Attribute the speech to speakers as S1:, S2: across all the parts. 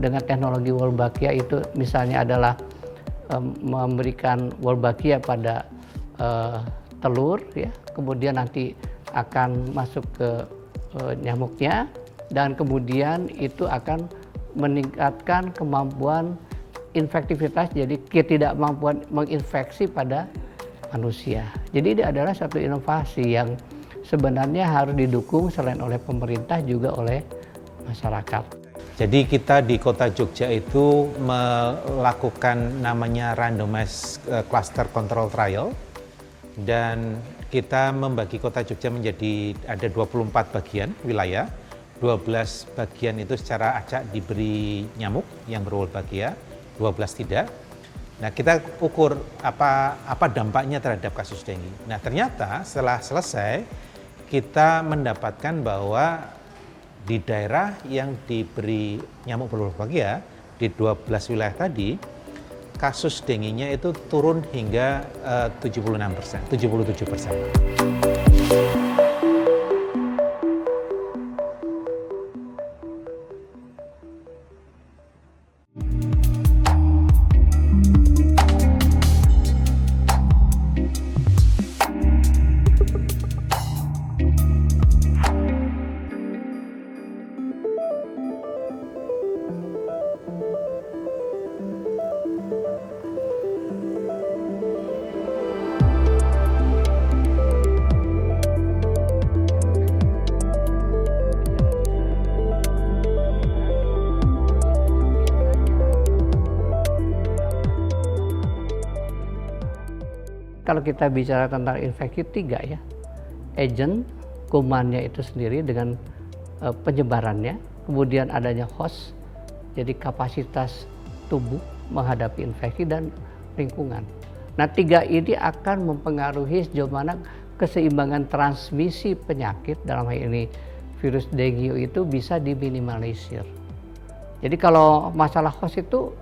S1: dengan teknologi Wolbachia itu misalnya adalah memberikan Wolbachia pada telur, ya, kemudian nanti akan masuk ke nyamuknya, dan kemudian itu akan meningkatkan kemampuan infektivitas, jadi ketidakmampuan menginfeksi pada manusia. Jadi ini adalah satu inovasi yang sebenarnya harus didukung selain oleh pemerintah juga oleh masyarakat.
S2: Jadi kita di Kota Jogja itu melakukan namanya randomized cluster control trial, dan kita membagi Kota Jogja menjadi ada 24 bagian wilayah. 12 bagian itu secara acak diberi nyamuk yang berwolbachia, 12 tidak. Nah, kita ukur apa dampaknya terhadap kasus dengue. Nah, ternyata setelah selesai kita mendapatkan bahwa di daerah yang diberi nyamuk berwolbachia di 12 wilayah tadi, kasus dengue-nya itu turun hingga 76%, 77%.
S1: Kalau kita bicara tentang infeksi, 3 ya, agent, kumannya itu sendiri dengan penyebarannya, kemudian adanya host, jadi kapasitas tubuh menghadapi infeksi, dan lingkungan. Nah, 3 ini akan mempengaruhi sejauh mana keseimbangan transmisi penyakit, dalam hal ini virus dengue itu bisa diminimalisir. Jadi kalau masalah host itu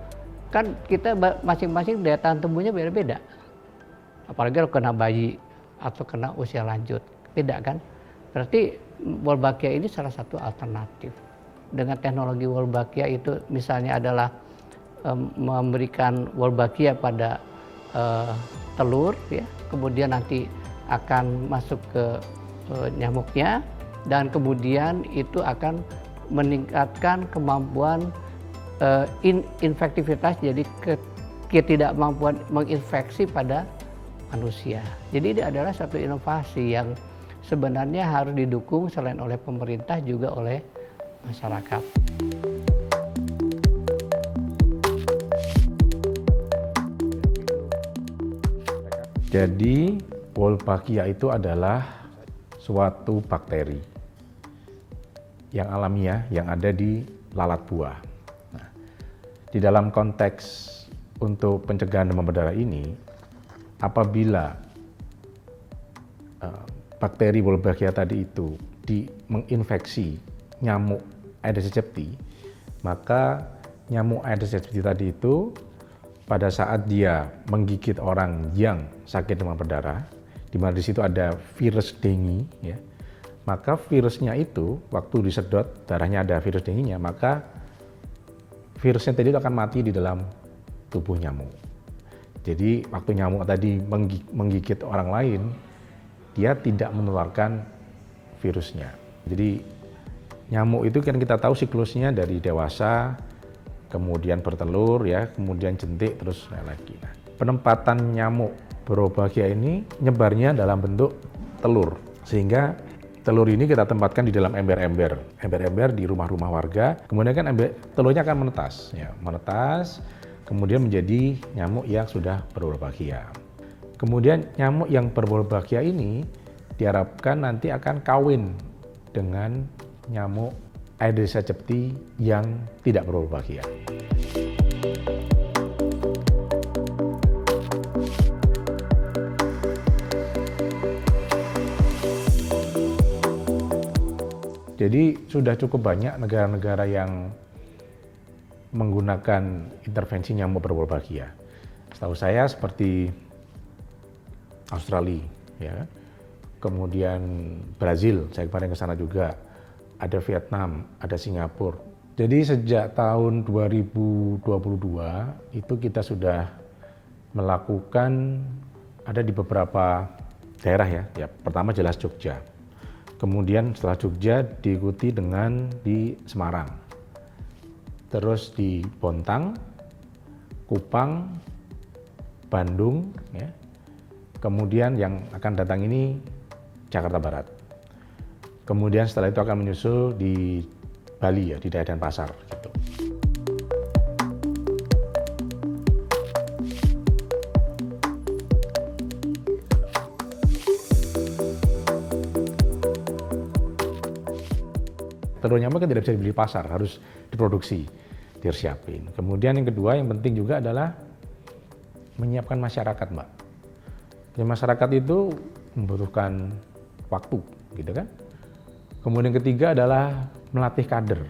S1: kan kita masing-masing daya tahan tubuhnya beda-beda. Apalagi kalau kena bayi atau kena usia lanjut, beda kan? Berarti Wolbachia ini salah satu alternatif. Dengan teknologi Wolbachia itu misalnya adalah memberikan Wolbachia pada telur, ya, kemudian nanti akan masuk ke nyamuknya, dan kemudian itu akan meningkatkan kemampuan infektivitas, jadi ketidakmampuan menginfeksi pada manusia. Jadi ini adalah satu inovasi yang sebenarnya harus didukung selain oleh pemerintah juga oleh masyarakat.
S3: Jadi Wolbachia itu adalah suatu bakteri yang alamiah yang ada di lalat buah. Nah, di dalam konteks untuk pencegahan demam berdarah ini, apabila bakteri Wolbachia tadi itu menginfeksi nyamuk Aedes aegypti, maka nyamuk Aedes aegypti tadi itu pada saat dia menggigit orang yang sakit demam berdarah, di mana di situ ada virus dengue, ya, maka virusnya itu waktu disedot darahnya ada virus dengue-nya, maka virusnya tadi itu akan mati di dalam tubuh nyamuk. Jadi waktu nyamuk tadi menggigit orang lain, dia tidak menularkan virusnya. Jadi nyamuk itu kan kita tahu siklusnya dari dewasa, kemudian bertelur, ya, kemudian jentik, terus naik lagi. Nah, penempatan nyamuk berwolbachia ini nyebarnya dalam bentuk telur, sehingga telur ini kita tempatkan di dalam ember-ember di rumah-rumah warga. Kemudian kan telurnya akan menetas, ya, kemudian menjadi nyamuk yang sudah berwolbachia. Kemudian nyamuk yang berwolbachia ini diharapkan nanti akan kawin dengan nyamuk Aedes aegypti yang tidak berwolbachia. Jadi sudah cukup banyak negara-negara yang menggunakan intervensi nyamuk berwolbachia. Setahu saya seperti Australia, ya, kemudian Brazil, saya kemarin ke sana juga, ada Vietnam, ada Singapura, Jadi sejak tahun 2022 itu kita sudah melakukan ada di beberapa daerah ya. Ya, pertama jelas Jogja. Kemudian setelah Jogja diikuti dengan di Semarang. Terus di Bontang, Kupang, Bandung ya. Kemudian yang akan datang ini Jakarta Barat. Kemudian setelah itu akan menyusul di Bali ya, di daerah Denpasar gitu. Telur nyamuk kan tidak bisa dibeli di pasar, harus diproduksi, disiapin. Kemudian yang kedua yang penting juga adalah menyiapkan masyarakat, Mbak. Ya, masyarakat itu membutuhkan waktu, gitu kan. Kemudian ketiga adalah melatih kader.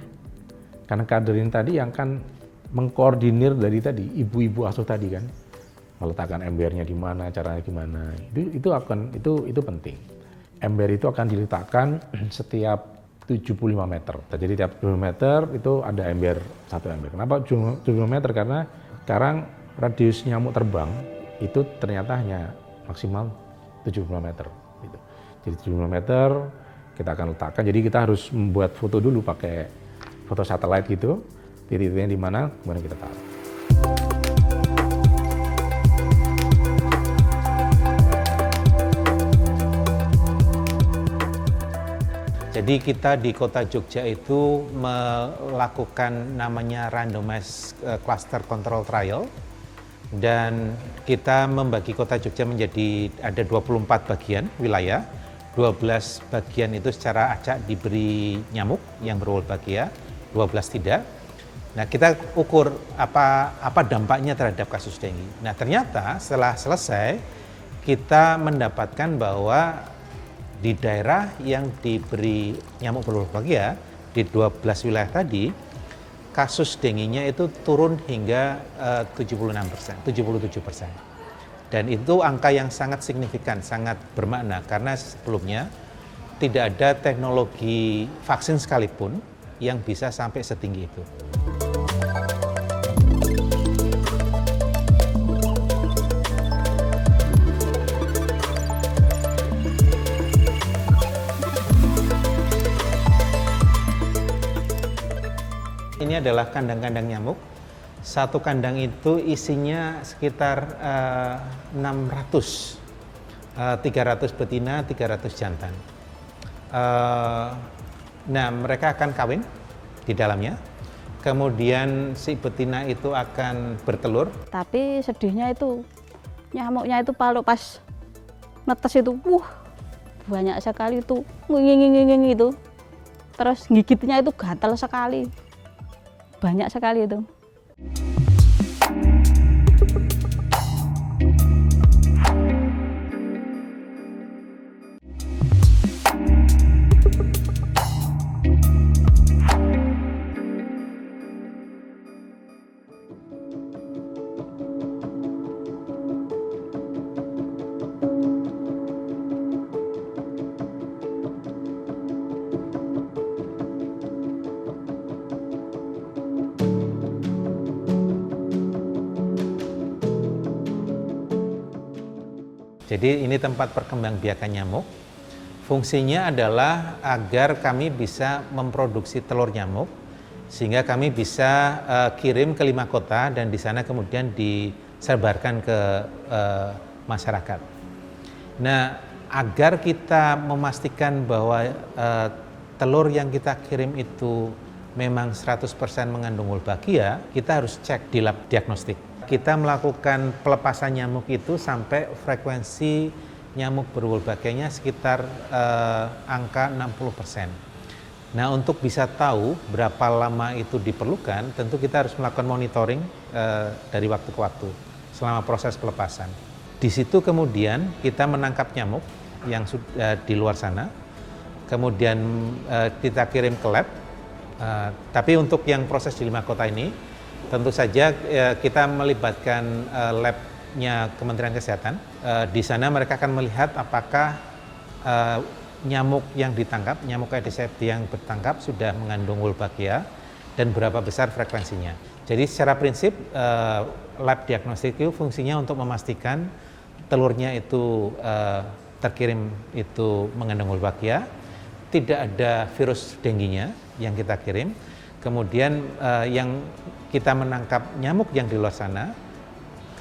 S3: Karena kader ini tadi yang akan mengkoordinir dari tadi, ibu-ibu asuh tadi kan. Meletakkan embernya di mana, caranya gimana. Itu penting. Ember itu akan diletakkan setiap 75 meter. Jadi tiap 75 meter itu ada ember, satu ember. Kenapa 75 meter? Karena sekarang radius nyamuk terbang itu ternyata hanya maksimal 75 meter. Gitu. Jadi 75 meter kita akan letakkan. Jadi kita harus membuat foto dulu pakai foto satelit gitu, titik-titiknya di mana, kemudian kita taruh.
S2: Jadi kita di Kota Jogja itu melakukan namanya randomized cluster control trial, dan kita membagi Kota Jogja menjadi ada 24 bagian wilayah. 12 bagian itu secara acak diberi nyamuk yang berwolbachia, 12 tidak. Nah, kita ukur apa dampaknya terhadap kasus dengue. Nah, ternyata setelah selesai kita mendapatkan bahwa di daerah yang diberi nyamuk berwolbachia di 12 wilayah tadi, kasus dengue-nya itu turun hingga 76%, 77%. Dan itu angka yang sangat signifikan, sangat bermakna, karena sebelumnya tidak ada teknologi vaksin sekalipun yang bisa sampai setinggi itu. Ini adalah kandang-kandang nyamuk. Satu kandang itu isinya sekitar 600, 300 betina, 300 jantan. Nah, mereka akan kawin di dalamnya. Kemudian si betina itu akan bertelur.
S4: Tapi sedihnya itu nyamuknya itu kalau pas netes itu, banyak sekali itu, nging itu. Terus gigitnya itu gatal sekali, banyak sekali itu.
S2: Jadi ini tempat perkembangbiakan nyamuk. Fungsinya adalah agar kami bisa memproduksi telur nyamuk, sehingga kami bisa kirim ke 5 kota dan di sana kemudian disebarkan ke masyarakat. Nah, agar kita memastikan bahwa telur yang kita kirim itu memang 100% mengandung wolbachia, kita harus cek di lab diagnostik. Kita melakukan pelepasan nyamuk itu sampai frekuensi nyamuk berwolbachianya sekitar angka 60%. Nah, untuk bisa tahu berapa lama itu diperlukan, tentu kita harus melakukan monitoring dari waktu ke waktu selama proses pelepasan. Di situ kemudian kita menangkap nyamuk yang di luar sana, kemudian kita kirim ke lab. Tapi untuk yang proses di 5 kota ini, tentu saja kita melibatkan labnya Kementerian Kesehatan. Di sana mereka akan melihat apakah nyamuk yang ditangkap, nyamuk Aedes aegypti yang bertangkap sudah mengandung wolbachia, dan berapa besar frekuensinya. Jadi secara prinsip lab diagnostik itu fungsinya untuk memastikan telurnya itu terkirim itu mengandung Wolbachia, tidak ada virus dengginya yang kita kirim, kemudian yang kita menangkap nyamuk yang di luar sana,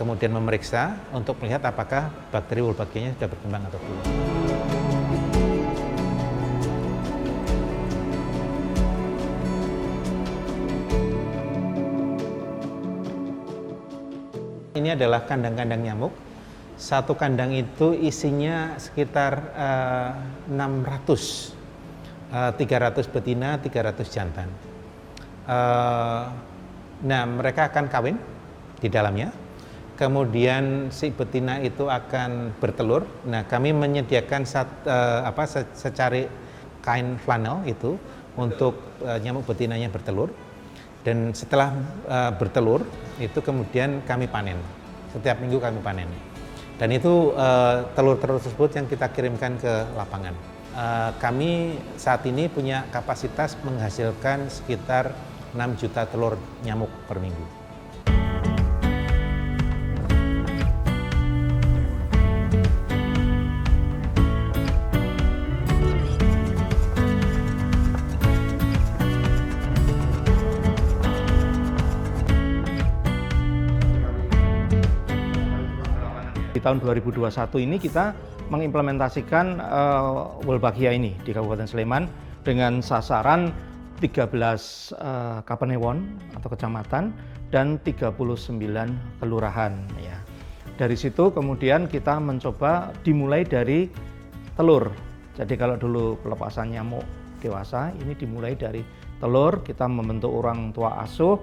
S2: kemudian memeriksa untuk melihat apakah bakteri Wolbachia-nya sudah berkembang atau belum. Ini adalah kandang-kandang nyamuk. Satu kandang itu isinya sekitar 600, 300 betina, 300 jantan. Nah, mereka akan kawin di dalamnya. Kemudian si betina itu akan bertelur. Nah, kami menyediakan secari kain flanel itu untuk nyamuk betinanya bertelur. Dan setelah bertelur itu kemudian kami panen. Setiap minggu kami panen. Dan itu telur-telur tersebut yang kita kirimkan ke lapangan. Kami saat ini punya kapasitas menghasilkan sekitar 6 juta telur nyamuk per minggu.
S5: Di tahun 2021 ini kita mengimplementasikan Wolbachia ini di Kabupaten Sleman dengan sasaran 13 kapanewon atau kecamatan dan 39 kelurahan ya. Dari situ kemudian kita mencoba dimulai dari telur. Jadi kalau dulu pelepasan nyamuk dewasa, ini dimulai dari telur, kita membentuk orang tua asuh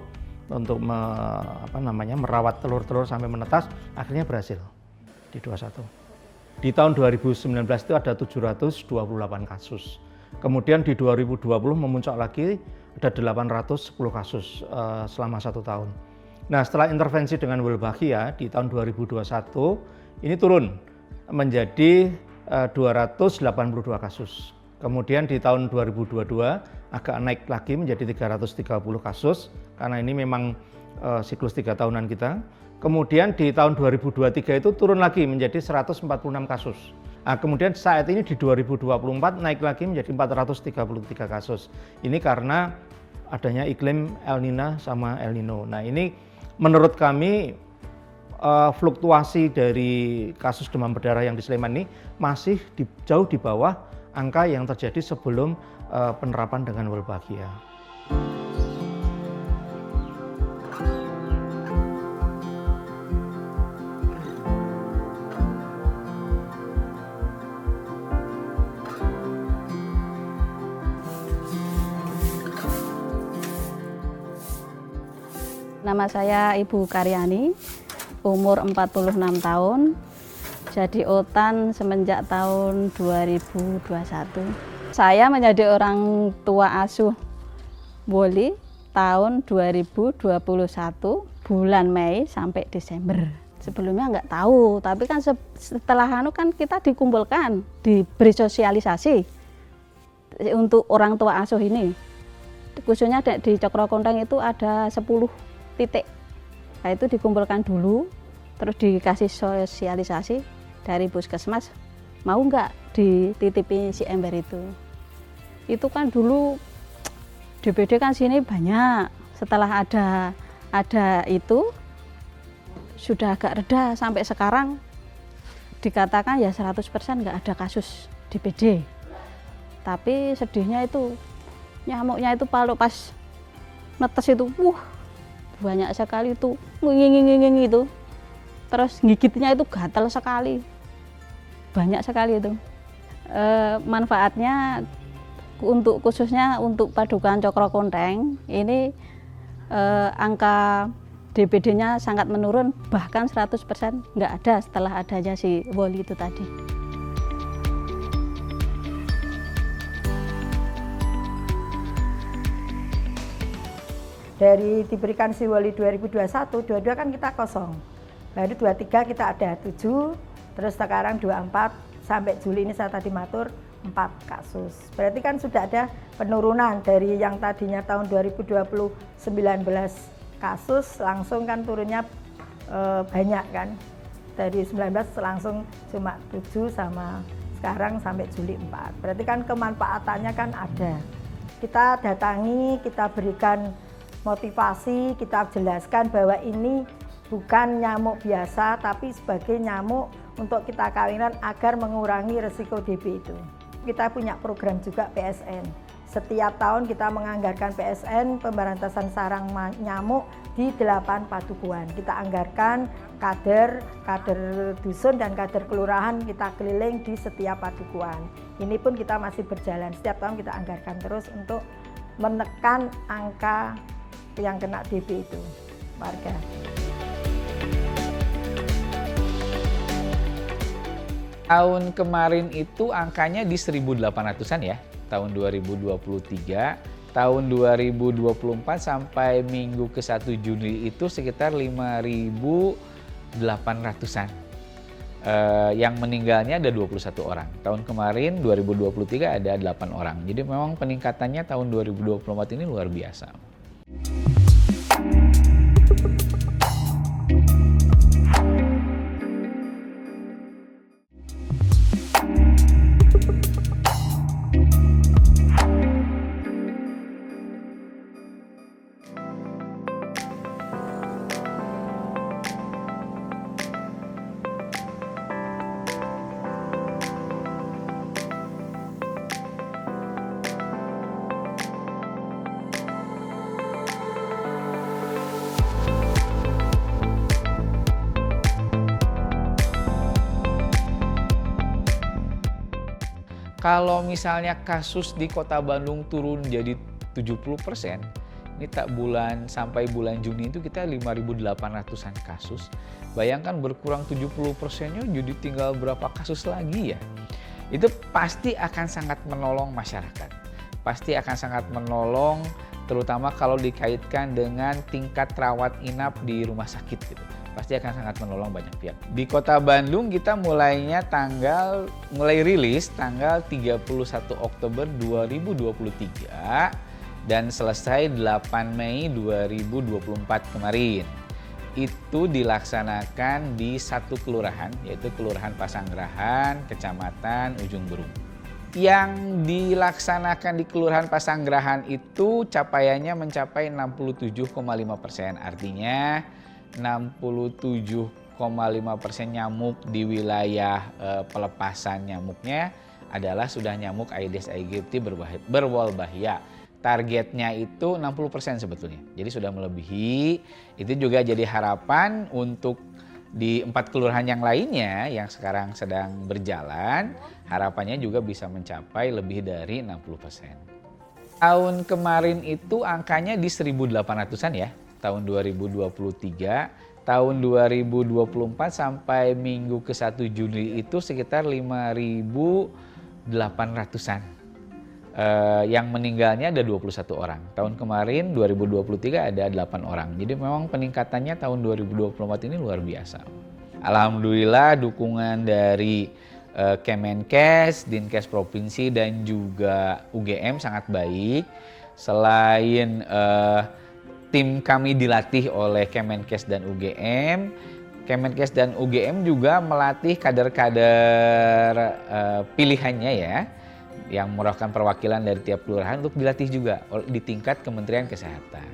S5: untuk merawat telur-telur sampai menetas, akhirnya berhasil di 21. Di tahun 2019 itu ada 728 kasus. Kemudian di 2020 memuncak lagi ada 810 kasus selama 1 tahun. Nah, setelah intervensi dengan Wolbachia di tahun 2021 ini turun menjadi 282 kasus. Kemudian di tahun 2022 agak naik lagi menjadi 330 kasus karena ini memang siklus 3 tahunan kita. Kemudian di tahun 2023 itu turun lagi menjadi 146 kasus. Nah, kemudian saat ini di 2024 naik lagi menjadi 433 kasus. Ini karena adanya iklim El Nino sama El Nino. Nah, ini menurut kami fluktuasi dari kasus demam berdarah yang di Sleman ini masih jauh di bawah angka yang terjadi sebelum penerapan dengan Wolbachia.
S4: Nama saya Ibu Karyani, umur 46 tahun, jadi OTAN semenjak tahun 2021. Saya menjadi orang tua asuh Woli tahun 2021, bulan Mei sampai Desember. Sebelumnya nggak tahu, tapi kan setelah kan kita dikumpulkan, diberi sosialisasi untuk orang tua asuh ini. Khususnya di Cokro Konteng itu ada 10 titik. Nah, itu dikumpulkan dulu, terus dikasih sosialisasi dari puskesmas, mau nggak dititipi si ember itu. Itu kan dulu DBD kan sini banyak. Setelah ada itu sudah agak reda, sampai sekarang dikatakan ya 100% nggak ada kasus DBD. Tapi sedihnya itu nyamuknya itu kalau pas netes itu banyak sekali itu nging itu, terus gigitnya itu gatal sekali, banyak sekali itu. Manfaatnya khususnya untuk Padukuhan Cokro Konteng ini angka DBD-nya sangat menurun, bahkan 100% nggak ada setelah adanya si Woli itu tadi.
S6: Dari diberikan si Woli 2021, 22 kan kita kosong. Baru 23 kita ada 7, terus sekarang 24 sampai Juli ini saya tadi matur kasus. Berarti kan sudah ada penurunan dari yang tadinya tahun 2020 19 kasus langsung kan turunnya banyak kan. Dari 19 langsung cuma 7 sama sekarang sampai Juli 4. Berarti kan kemanfaatannya kan ada. Kita datangi, kita berikan motivasi, kita jelaskan bahwa ini bukan nyamuk biasa tapi sebagai nyamuk untuk kita kawinan agar mengurangi resiko DB itu. Kita punya program juga PSN. Setiap tahun kita menganggarkan PSN pemberantasan sarang nyamuk di 8 padukuhan. Kita anggarkan kader dusun dan kader kelurahan kita keliling di setiap padukuhan. Ini pun kita masih berjalan. Setiap tahun kita anggarkan terus untuk menekan angka yang kena DB itu warga.
S7: Tahun kemarin itu angkanya di 1.800-an ya, tahun 2023. Tahun 2024 sampai minggu ke 1 Juni itu sekitar 5.800-an. Yang meninggalnya ada 21 orang. Tahun kemarin 2023 ada 8 orang. Jadi memang peningkatannya tahun 2024 ini luar biasa. Kalau misalnya kasus di Kota Bandung turun jadi 70%, ini sampai bulan Juni itu kita 5.800-an kasus. Bayangkan berkurang 70%-nya jadi tinggal berapa kasus lagi ya. Itu pasti akan sangat menolong masyarakat. Pasti akan sangat menolong terutama kalau dikaitkan dengan tingkat rawat inap di rumah sakit gitu. Pasti akan sangat menolong banyak pihak. Di Kota Bandung kita mulai rilis tanggal 31 Oktober 2023 dan selesai 8 Mei 2024 kemarin. Itu dilaksanakan di 1 kelurahan, yaitu Kelurahan Pasanggerahan, Kecamatan Ujung Berung. Yang dilaksanakan di Kelurahan Pasanggerahan itu capaiannya mencapai 67,5%. Artinya 67,5% nyamuk di wilayah pelepasan nyamuknya adalah sudah nyamuk Aedes aegypti berwolbachia. Targetnya itu 60% sebetulnya. Jadi sudah melebihi. Itu juga jadi harapan untuk di 4 kelurahan yang lainnya yang sekarang sedang berjalan, harapannya juga bisa mencapai lebih dari 60%. Tahun kemarin itu angkanya di 1.800-an ya. Tahun 2023, tahun 2024 sampai minggu ke 1 Juni itu sekitar 5.800-an. Yang meninggalnya ada 21 orang. Tahun kemarin 2023 ada 8 orang. Jadi memang peningkatannya tahun 2024 ini luar biasa. Alhamdulillah dukungan dari Kemenkes, Dinkes Provinsi dan juga UGM sangat baik. Selain tim kami dilatih oleh Kemenkes dan UGM. Kemenkes dan UGM juga melatih kader-kader pilihannya ya, yang merupakan perwakilan dari tiap kelurahan untuk dilatih juga di tingkat Kementerian Kesehatan.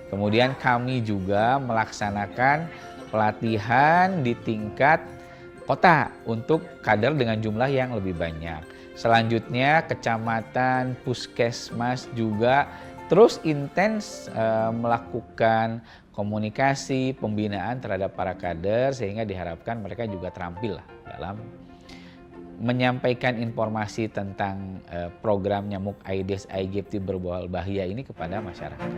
S7: Kemudian kami juga melaksanakan pelatihan di tingkat kota untuk kader dengan jumlah yang lebih banyak. Selanjutnya kecamatan, puskesmas juga terus intens melakukan komunikasi, pembinaan terhadap para kader sehingga diharapkan mereka juga terampil dalam menyampaikan informasi tentang program nyamuk Aedes aegypti berwolbachia ini kepada masyarakat.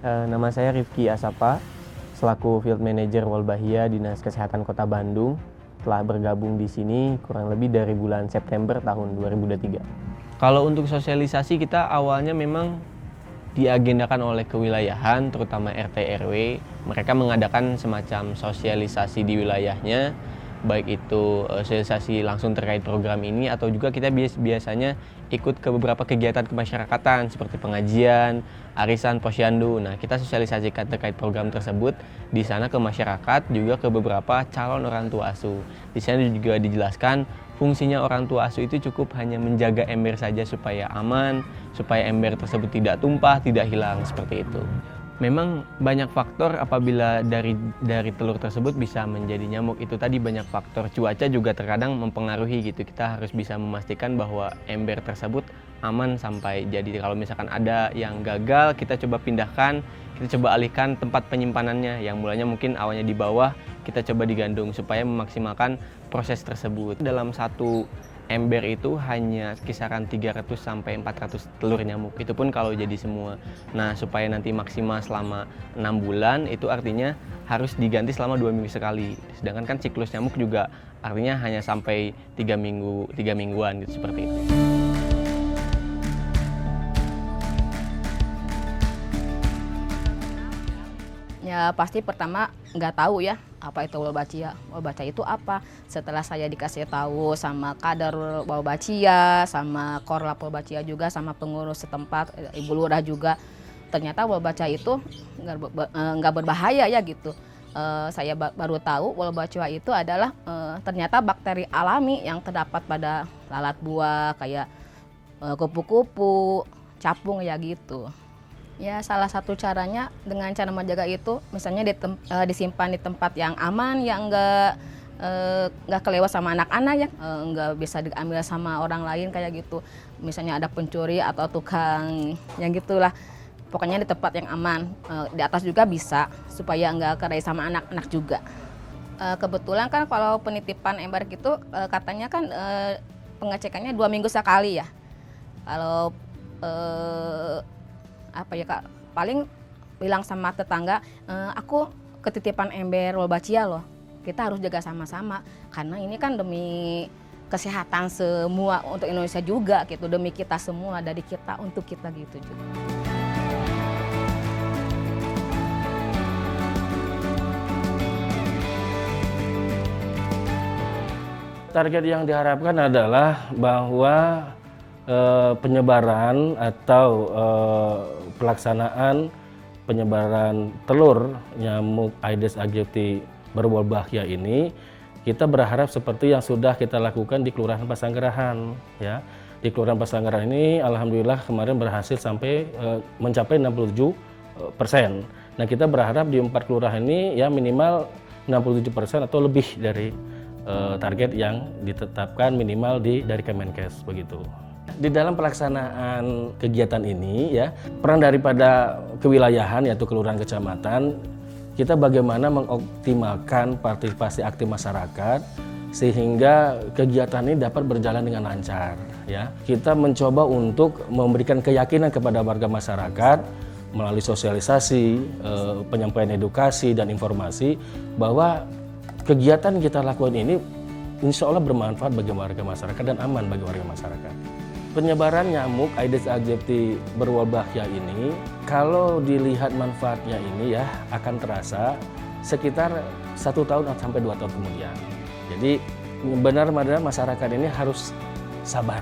S8: Nama saya Rifki Asapa, selaku Field Manager Wolbachia Dinas Kesehatan Kota Bandung. telah bergabung di sini kurang lebih dari bulan September tahun 2023. Kalau untuk sosialisasi kita awalnya memang diagendakan oleh kewilayahan, terutama RT RW. Mereka mengadakan semacam sosialisasi di wilayahnya, baik itu sosialisasi langsung terkait program ini atau juga kita biasanya ikut ke beberapa kegiatan kemasyarakatan seperti pengajian, arisan, posyandu. Nah, kita sosialisasikan terkait program tersebut di sana ke masyarakat, juga ke beberapa calon orang tua asuh. Di sana juga dijelaskan fungsinya orang tua asuh itu cukup hanya menjaga ember saja supaya aman, supaya ember tersebut tidak tumpah, tidak hilang, seperti itu. Memang banyak faktor apabila dari telur tersebut bisa menjadi nyamuk. Itu tadi banyak faktor, cuaca juga terkadang mempengaruhi gitu. Kita harus bisa memastikan bahwa ember tersebut aman sampai jadi. Kalau misalkan ada yang gagal, kita coba pindahkan, kita coba alihkan tempat penyimpanannya. Yang mulanya mungkin awalnya di bawah, kita coba digandung supaya memaksimalkan proses tersebut. Dalam satu ember itu hanya kisaran 300 sampai 400 telur nyamuk. Itu pun kalau jadi semua. Nah, supaya nanti maksimal selama 6 bulan, itu artinya harus diganti selama 2 minggu sekali. Sedangkan kan siklus nyamuk juga artinya hanya sampai 3 mingguan gitu, seperti itu.
S9: Ya pasti pertama nggak tahu ya apa itu Wolbachia. Wolbachia itu apa? Setelah saya dikasih tahu sama kader Wolbachia, sama Korlap Wolbachia juga, sama pengurus setempat, Ibu Lurah juga, ternyata Wolbachia itu nggak berbahaya ya gitu. Saya baru tahu Wolbachia itu adalah ternyata bakteri alami yang terdapat pada lalat buah kayak kupu-kupu, capung ya gitu. Ya salah satu caranya dengan cara menjaga itu misalnya disimpan di tempat yang aman, yang nggak kelewat sama anak-anak ya, nggak bisa diambil sama orang lain kayak gitu. Misalnya ada pencuri atau tukang yang gitulah. Pokoknya di tempat yang aman, di atas juga bisa supaya nggak keraih sama anak-anak juga. Kebetulan kan kalau penitipan ember gitu katanya kan pengecekannya 2 minggu sekali ya. Kalau apa ya Kak, paling bilang sama tetangga, aku ketitipan ember Wolbachia loh, kita harus jaga sama-sama karena ini kan demi kesehatan semua untuk Indonesia juga gitu, demi kita semua, dari kita untuk kita gitu juga.
S10: Target yang diharapkan adalah bahwa penyebaran atau pelaksanaan penyebaran telur nyamuk Aedes aegypti berwolbachia ini, kita berharap seperti yang sudah kita lakukan di Kelurahan Pasanggerahan ya. Di Kelurahan Pasanggerahan ini alhamdulillah kemarin berhasil sampai mencapai 67%. Nah, kita berharap di 4 kelurahan ini ya minimal 67% atau lebih dari target yang ditetapkan minimal dari Kemenkes begitu. Di dalam pelaksanaan kegiatan ini ya, peran daripada kewilayahan yaitu kelurahan kecamatan, kita bagaimana mengoptimalkan partisipasi aktif masyarakat sehingga kegiatan ini dapat berjalan dengan lancar ya. Kita mencoba untuk memberikan keyakinan kepada warga masyarakat melalui sosialisasi, penyampaian edukasi dan informasi bahwa kegiatan yang kita lakukan ini insya Allah bermanfaat bagi warga masyarakat dan aman bagi warga masyarakat. Penyebaran nyamuk Aedes aegypti berwolbachia ini, kalau dilihat manfaatnya ini ya akan terasa sekitar 1 tahun sampai 2 tahun kemudian. Jadi benar-benar masyarakat ini harus sabar.